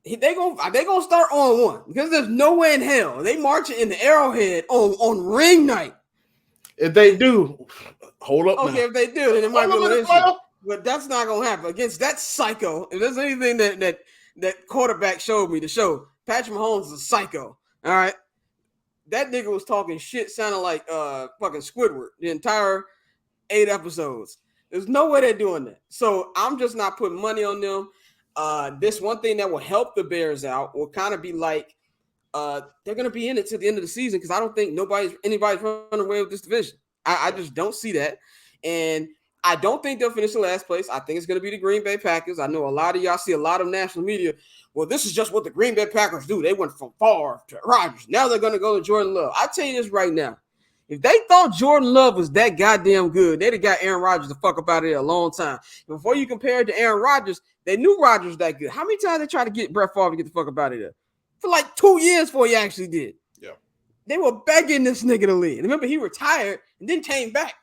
they gonna start on 1 because there's no way in hell they marching in the Arrowhead on ring night. If they do, hold up. Okay, now. If they do, then it might be an issue. But that's not gonna happen against that psycho. If there's anything that quarterback showed me to show, Patrick Mahomes is a psycho. All right, that nigga was talking shit, sounding like fucking Squidward the entire 8 episodes. There's no way they're doing that. So I'm just not putting money on them. This one thing that will help the Bears out will kind of be like they're going to be in it to the end of the season because I don't think anybody's running away with this division. I just don't see that. And I don't think they'll finish in last place. I think it's going to be the Green Bay Packers. I know a lot of y'all see a lot of national media. Well, this is just what the Green Bay Packers do. They went from Favre to Rodgers. Now they're going to go to Jordan Love. I tell you this right now. If they thought Jordan Love was that goddamn good, they'd have got Aaron Rodgers the fuck up out of there a long time. Before you compare it to Aaron Rodgers, they knew Rodgers was that good. How many times they tried to get Brett Favre to get the fuck up out of there? For like 2 years before he actually did. Yeah. They were begging this nigga to leave. Remember, he retired and then came back.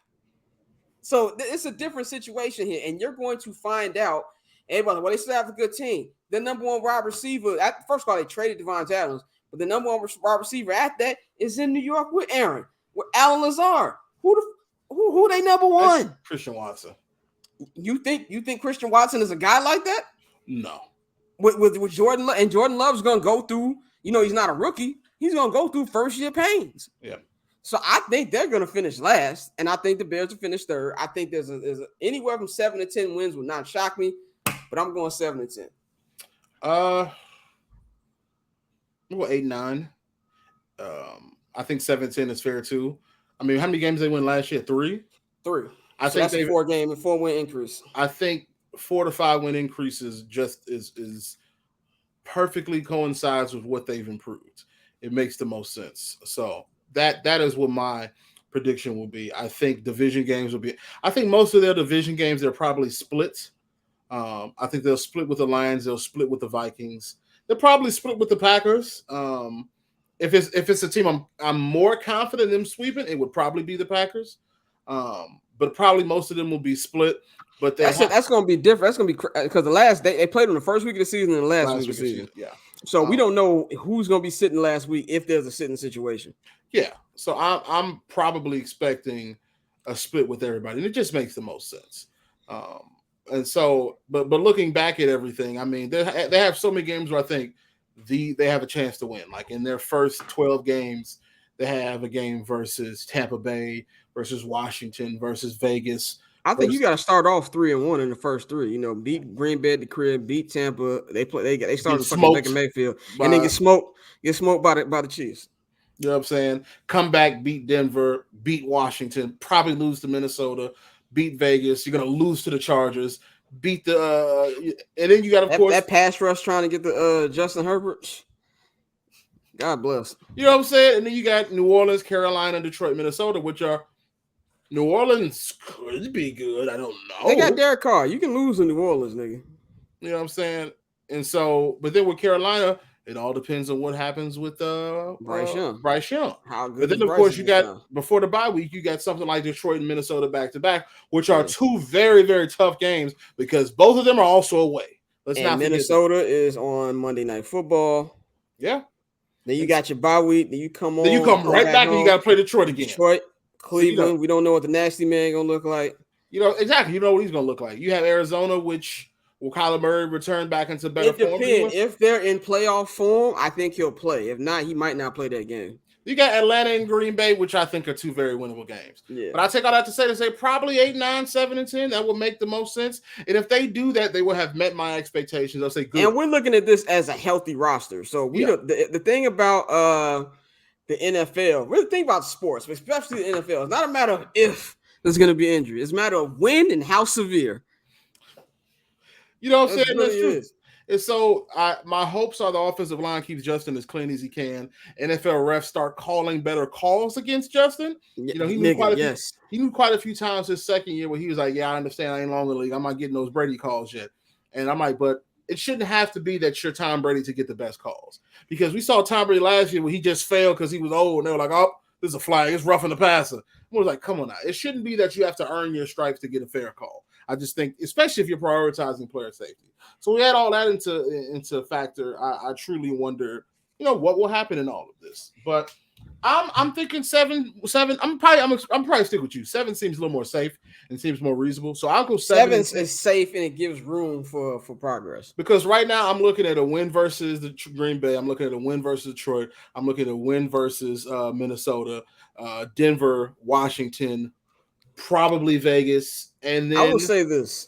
So it's a different situation here, and you're going to find out. Everybody, well, they still have a good team. The number one wide receiver, first of all, they traded Devontae Adams, but the number one wide receiver at that is in New York with Aaron, with Alan Lazard. Who they number one? That's Christian Watson. You think Christian Watson is a guy like that? No. With Jordan Love, and Jordan Love's going to go through. He's not a rookie. He's going to go through first year pains. Yeah. So I think they're going to finish last, and I think the Bears will finish third. I think there's anywhere from 7 to 10 wins would not shock me, but I'm going 7 to 10. Well, 8-9. I think 7-10 is fair too. I mean, how many games they win last year? 3. I think that's a 4-game and 4-win increase. I think 4 to 5 win increases just is perfectly coincides with what they've improved. It makes the most sense. So that is what my prediction will be. I think division games will be. I think most of their division games they're probably split. I think they'll split with the Lions. They'll split with the Vikings. They'll probably split with the Packers. If it's a team I'm more confident in them sweeping, it would probably be the Packers. But probably most of them will be split. But that's going to be different. That's going to be because they played on the first week of the season and the last week of the season. Yeah. So we don't know who's going to be sitting last week if there's a sitting situation. Yeah. So I'm probably expecting a split with everybody, and it just makes the most sense. And so, but looking back at everything, I mean, they have so many games where I think they have a chance to win. Like in their first 12 games, they have a game versus Tampa Bay, versus Washington, versus Vegas. I think you got to start off 3-1 in the first 3. Beat Green Bay at the crib, beat Tampa. They started fucking Baker Mayfield, and then get smoked by the Chiefs. You know what I'm saying? Come back, beat Denver, beat Washington, probably lose to Minnesota, beat Vegas. You're gonna lose to the Chargers, beat the and then you got of course that pass rush trying to get the Justin Herbert. God bless. You know what I'm saying? And then you got New Orleans, Carolina, Detroit, Minnesota, which are New Orleans could be good. I don't know. They got Derek Carr. You can lose in New Orleans, nigga. You know what I'm saying? And so, but then with Carolina, it all depends on what happens with Bryce Young. How good? But then, of course, you got before the bye week, you got something like Detroit and Minnesota back to back, which are 2 very, very tough games because both of them are also away. Minnesota is on Monday Night Football. Yeah. Then you got your bye week. Then you come right back and you got to play Detroit again. Cleveland. So we don't know what the nasty man gonna look like. Exactly. You know what he's gonna look like. You have Arizona, which will Kyler Murray return back into better form? It depends. If they're in playoff form, I think he'll play. If not, he might not play that game. You got Atlanta and Green Bay, which I think are 2 very winnable games. Yeah. But I take all that to say probably 8-9, 7-10. That would make the most sense. And if they do that, they will have met my expectations. I'll say good. And we're looking at this as a healthy roster. So the thing about the NFL, really think about sports, especially the NFL. It's not a matter of if there's going to be injury. It's a matter of when and how severe. You know what I'm saying? That's true. And so my hopes are the offensive line keeps Justin as clean as he can. NFL refs start calling better calls against Justin. He knew quite a few times his second year where he was like, yeah, I understand I ain't long in the league. I'm not getting those Brady calls yet. And I'm like, but it shouldn't have to be that you're Tom Brady to get the best calls. Because we saw Tom Brady last year where he just failed because he was old. And they were like, oh, this is a flag. It's roughing the passer. I was like, come on now. It shouldn't be that you have to earn your stripes to get a fair call. I just think, especially if you're prioritizing player safety. So we had all that into factor. I truly wonder, what will happen in all of this. But I'm thinking 7. I'm probably stick with you. 7 seems a little more safe and seems more reasonable. So I'll go 7. 7 is safe and it gives room for progress. Because right now I'm looking at a win versus the Green Bay. I'm looking at a win versus Detroit. I'm looking at a win versus Minnesota, Denver, Washington, probably Vegas, and then I will say this.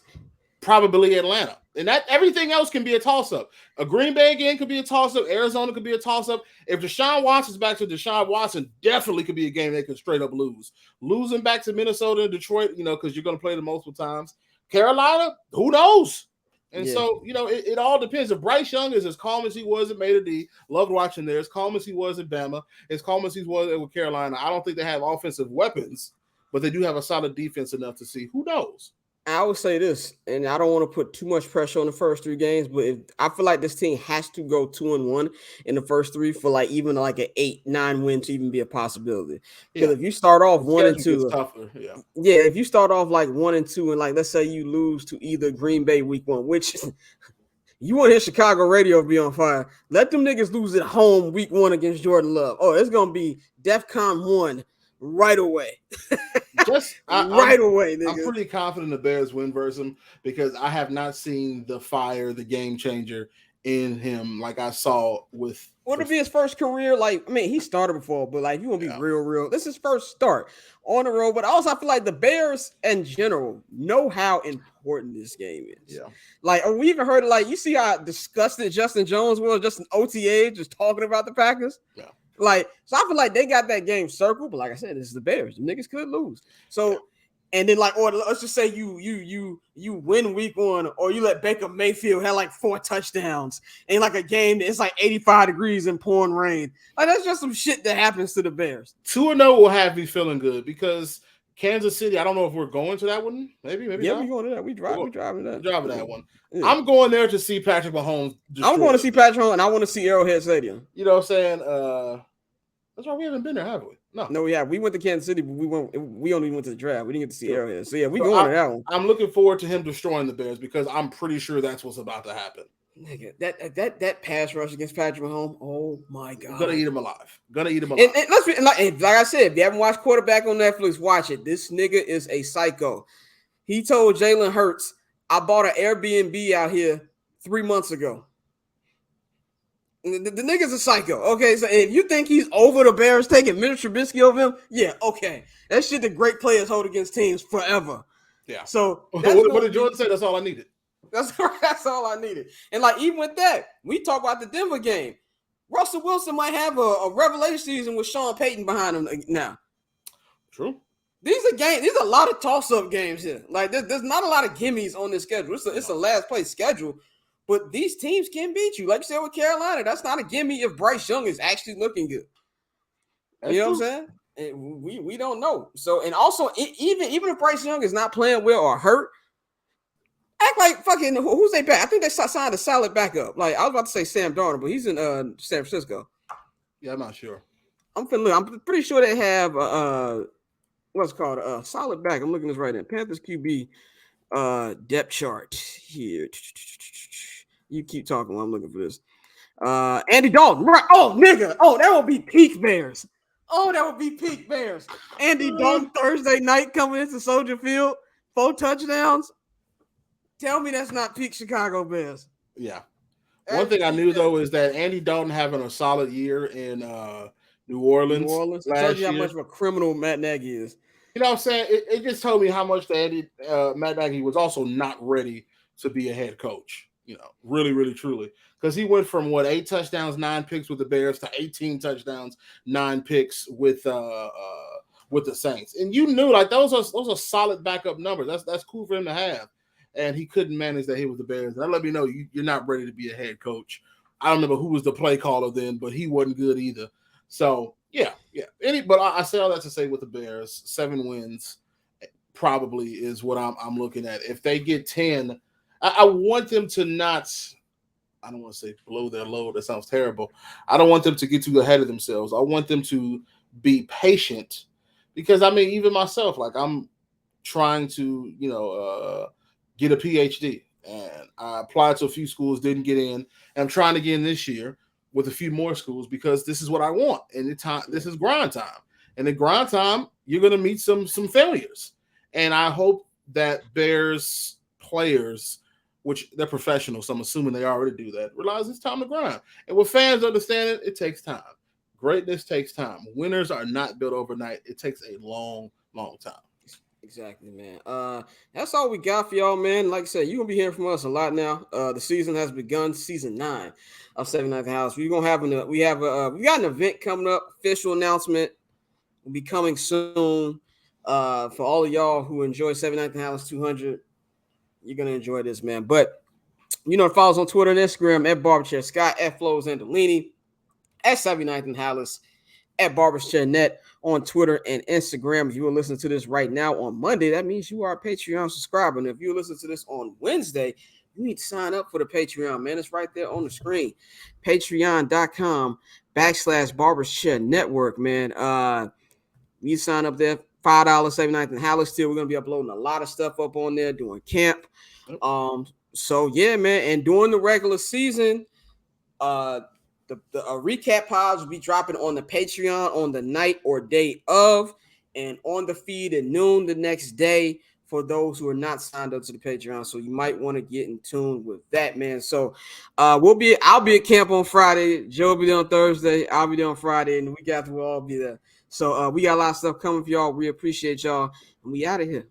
probably Atlanta. And that everything else can be a toss-up. A Green Bay again could be a toss-up. Arizona could be a toss-up. If Deshaun Watson's back to Deshaun Watson, definitely could be a game they could straight up lose. Losing back to Minnesota and Detroit, because you're going to play them multiple times. Carolina, who knows? And so, it all depends. If Bryce Young is as calm as he was at Mater D, loved watching there, as calm as he was at Bama, as calm as he was with Carolina, I don't think they have offensive weapons, but they do have a solid defense enough to see. Who knows? I would say this, and I don't want to put too much pressure on the first 3 games, but I feel like this team has to go 2-1 in the first 3 for even an 8-9 win to even be a possibility. Because if you start off 1-2, if you start off 1-2, and let's say you lose to either Green Bay week 1, which you want to hear Chicago radio be on fire. Let them niggas lose at home week 1 against Jordan Love. Oh, it's gonna be DEFCON 1 right away. Away, nigga. I'm pretty confident the Bears win versus him because I have not seen the fire, the game changer in him like I saw with. Would it be his first career? He started before, but you want to be real. This is his first start on the road. But also, I feel like the Bears in general know how important this game is. Yeah. We even heard you see how disgusted Justin Jones was just an OTA just talking about the Packers. Yeah. So I feel like they got that game circled, but like I said, this is the Bears. The niggas could lose. So, and then or let's just say you win week 1, or you let Baker Mayfield have 4 touchdowns in a game that's 85 degrees and pouring rain. That's just some shit that happens to the Bears. 2-0 will have me feeling good because Kansas City. I don't know if we're going to that one. Maybe. Yeah, not. we going to that. We driving that. Driving that one. Yeah. I'm going there to see Patrick Mahomes. I'm going to see Patrick Mahomes, and I want to see Arrowhead Stadium. You know what I'm saying? That's why we haven't been there, have we? No, yeah, we went to Kansas City, but we only went to the draft. We didn't get to see Arrowhead. So yeah, we going to that one. I'm looking forward to him destroying the Bears because I'm pretty sure that's what's about to happen. Nigga, that pass rush against Patrick Mahomes, oh my god, gonna eat him alive. And let's be like I said, if you haven't watched Quarterback on Netflix, watch it. This nigga is a psycho. He told Jalen Hurts, "I bought an Airbnb out here 3 months ago." The nigga's a psycho. Okay, so if you think he's over the Bears taking Mitch Trubisky over him, yeah, okay. That shit the great players hold against teams forever. Yeah. So what did Jordan say? That's all I needed. That's all I needed. And even with that, we talk about the Denver game. Russell Wilson might have a revelation season with Sean Payton behind him now. True. These are a lot of toss-up games here. There's not a lot of gimmies on this schedule. It's a last place schedule. But these teams can beat you. Like you said with Carolina, that's not a gimme if Bryce Young is actually looking good. You know what I'm saying? And we don't know. So, and also, even if Bryce Young is not playing well or hurt, act like fucking, who's they back? I think they signed a solid backup. I was about to say Sam Darnold, but he's in San Francisco. Yeah, I'm not sure. I'm pretty sure they have what's called a solid back. I'm looking this right in. Panthers QB depth chart here. You keep talking while I'm looking for this. Andy Dalton. Right. Oh, nigga. Oh, that would be peak Bears. Andy Dalton Thursday night coming into Soldier Field. 4 touchdowns. Tell me that's not peak Chicago Bears. Yeah. One thing I knew, though, is that Andy Dalton having a solid year in New Orleans. Tells you how much of a criminal Matt Nagy is. You know what I'm saying? It just told me how much Matt Nagy was also not ready to be a head coach. Really, really, truly. Because he went from 8 touchdowns, 9 picks with the Bears to 18 touchdowns, 9 picks with the Saints. And you knew those are solid backup numbers. That's cool for him to have. And he couldn't manage that hit with the Bears. And that let me know you're not ready to be a head coach. I don't remember who was the play caller then, but he wasn't good either. So yeah. But I say all that to say with the Bears, 7 wins probably is what I'm looking at. If they get 10. I want them to not, I don't want to say blow their load. That sounds terrible. I don't want them to get too ahead of themselves. I want them to be patient because, even myself, I'm trying to, get a PhD. And I applied to a few schools, didn't get in. And I'm trying to get in this year with a few more schools because this is what I want. And this is grind time. And in grind time, you're going to meet some failures. And I hope that Bears players, which they're professionals, so I'm assuming they already do that, realize it's time to grind. And with fans understanding, it takes time. Greatness takes time. Winners are not built overnight. It takes a long, long time. Exactly, man. That's all we got for y'all, man. Like I said, you're gonna be hearing from us a lot now. The season has begun, season 9 of 79th House. We're gonna have we got an event coming up, official announcement will be coming soon. For all of y'all who enjoy 79th House 200, you're gonna enjoy this, man. But follow us on Twitter and Instagram at Barberchair Scott, at Flows and Delini, at 79th Halas, at BarbersChairNet on Twitter and Instagram. If you are listening to this right now on Monday, that means you are a Patreon subscriber. And if you listen to this on Wednesday, you need to sign up for the Patreon, man. It's right there on the screen. Patreon.com/BarbersChair Network, man. You sign up there, $5, 79th and Halas. Still, we're gonna be uploading a lot of stuff up on there during camp. So yeah, man. And during the regular season, the recap pods will be dropping on the Patreon on the night or day of, and on the feed at noon the next day for those who are not signed up to the Patreon. So you might want to get in tune with that, man. So I'll be at camp on Friday. Joe will be there on Thursday. I'll be there on Friday, and the week after we'll all be there. So we got a lot of stuff coming for y'all. We appreciate y'all, and we out of here.